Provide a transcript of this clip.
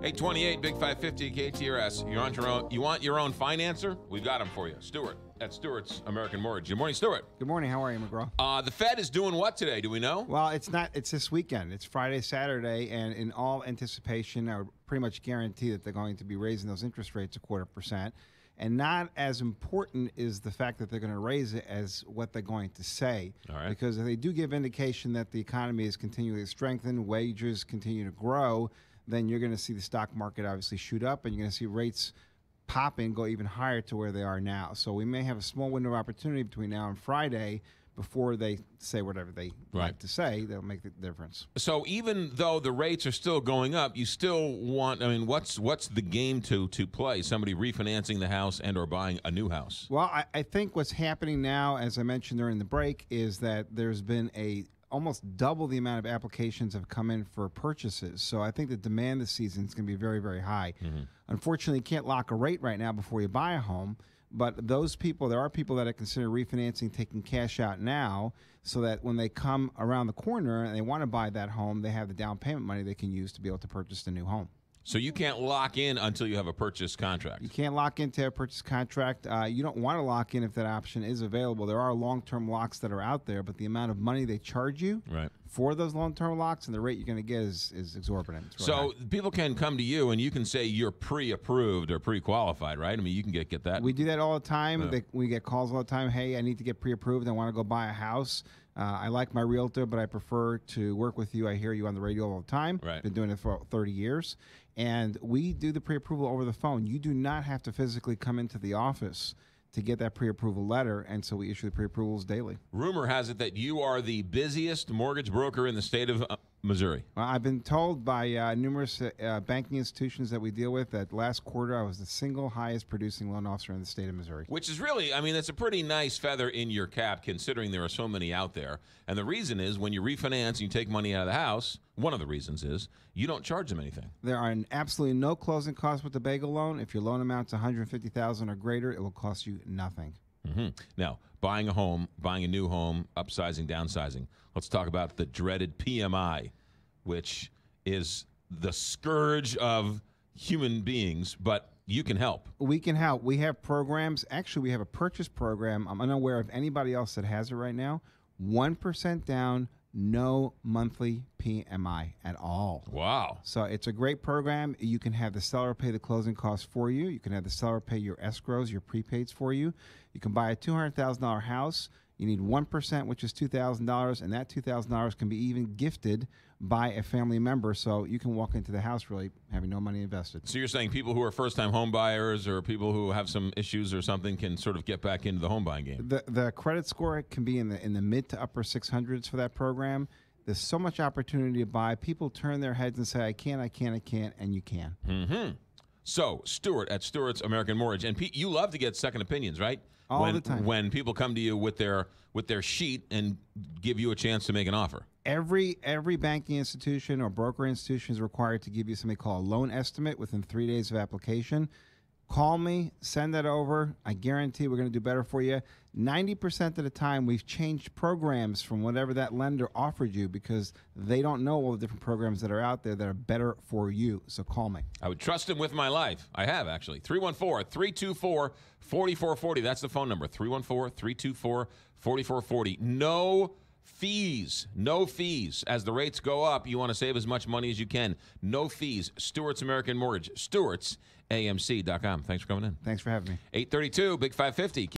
828 Big 550 KTRS. You're on your own. You want your own financer? We've got them for you. Stuart at Stuart's American Mortgage. Good morning, Stuart. Good morning. How are you, McGraw? The Fed is doing what today? Do we know? Well, it's not. It's this weekend. It's Friday, Saturday, and in all anticipation, I would pretty much guarantee that they're going to be raising those interest rates 0.25%. And not as important is the fact that they're going to raise it as what they're going to say. All right. Because if they do give indication that the economy is continuing to strengthen, wages continue to grow, then you're going to see the stock market obviously shoot up, and you're going to see rates pop and go even higher to where they are now. So we may have a small window of opportunity between now and Friday before they say whatever they like to say. That'll make the difference. So even though the rates are still going up, you still want, I mean, what's the game to play? Somebody refinancing the house and or buying a new house? Well, I think what's happening now, as I mentioned during the break, is that there's been almost double the amount of applications have come in for purchases. So I think the demand this season is going to be very, very high. Unfortunately, you can't lock a rate right now before you buy a home. But those people, there are people that are considering refinancing, taking cash out now, so that when they come around the corner and they want to buy that home, they have the down payment money they can use to be able to purchase the new home. So you can't lock in until you have a purchase contract. You can't lock into a purchase contract. You don't want to lock in if that option is available. There are long-term locks that are out there, but the amount of money they charge you for those long-term locks and the rate you're going to get is exorbitant. So people can come to you and you can say you're pre-approved or pre-qualified, right? I mean, you can get that. We do that all the time. We get calls all the time. Hey, I need to get pre-approved. I want to go buy a house. I like my realtor, but I prefer to work with you. I hear you on the radio all the time. Been doing it for 30 years. And we do the pre-approval over the phone. You do not have to physically come into the office to get that pre-approval letter, and so we issue the pre-approvals daily. Rumor has it that you are the busiest mortgage broker in the state of Missouri. Well, I've been told by numerous banking institutions that we deal with that last quarter I was the single highest producing loan officer in the state of Missouri. Which is really, I mean, that's a pretty nice feather in your cap considering there are so many out there. And the reason is when you refinance and you take money out of the house, one of the reasons is you don't charge them anything. There are absolutely no closing costs with the bagel loan. If your loan amount's $150,000 or greater, it will cost you nothing. Now, buying a home, buying a new home, upsizing, downsizing. Let's talk about the dreaded PMI, which is the scourge of human beings, but you can help. We can help. We have programs. Actually, we have a purchase program. I'm unaware of anybody else that has it right now. 1% down, no monthly PMI at all. Wow. So it's a great program. You can have the seller pay the closing costs for you. You can have the seller pay your escrows, your prepaids for you. You can buy a $200,000 house. You need 1%, which is $2,000, and that $2,000 can be even gifted by a family member, so you can walk into the house really having no money invested. So you're saying people who are first-time home buyers or people who have some issues or something can sort of get back into the home buying game? The credit score can be in the mid to upper 600s for that program. There's so much opportunity to buy. People turn their heads and say, I can't, and you can. So, Stuart at Stuart's American Mortgage. And Pete, you love to get second opinions, right? All the time. When people come to you with their sheet and give you a chance to make an offer. Every banking institution or broker institution is required to give you something called a loan estimate within 3 days of application. Call me, send that over. I guarantee we're going to do better for you. 90% of the time, we've changed programs from whatever that lender offered you because they don't know all the different programs that are out there that are better for you. So call me. I would trust him with my life. I have, actually. 314-324-4440. That's the phone number, 314-324-4440. No fees. No fees. As the rates go up, you want to save as much money as you can. No fees. Stuart's American Mortgage. Stuart'sAMC.com. Thanks for coming in. Thanks for having me. 832, Big 550.